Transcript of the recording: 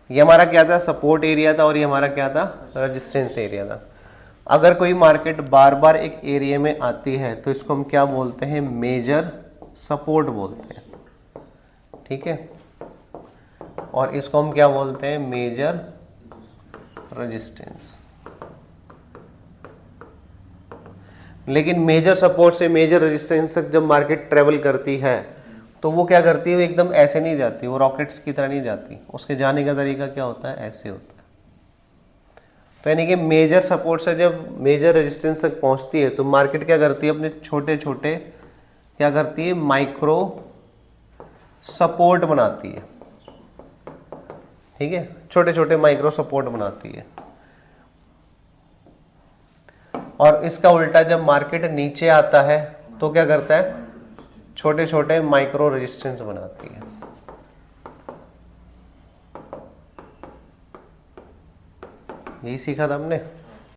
ये हमारा क्या था, सपोर्ट एरिया था, और ये हमारा क्या था, रेजिस्टेंस एरिया था। अगर कोई मार्केट बार बार एक एरिया में आती है तो इसको हम क्या बोलते हैं, मेजर सपोर्ट बोलते हैं, ठीक है। और इसको हम क्या बोलते हैं, मेजर रेजिस्टेंस। लेकिन मेजर सपोर्ट से मेजर रेजिस्टेंस तक जब मार्केट ट्रेवल करती है तो वो क्या करती है, वो एकदम ऐसे नहीं जाती, वो रॉकेट्स की तरह नहीं जाती, उसके जाने का तरीका क्या होता है, ऐसे होता है। तो यानी कि मेजर सपोर्ट से जब मेजर रेजिस्टेंस तक पहुंचती है तो मार्केट क्या करती है, अपने छोटे छोटे क्या करती है, माइक्रो सपोर्ट बनाती है, ठीक है, छोटे छोटे माइक्रो सपोर्ट बनाती है। और इसका उल्टा जब मार्केट नीचे आता है तो क्या करता है, छोटे छोटे माइक्रो रेजिस्टेंस बनाती है। यही सीखा था हमने।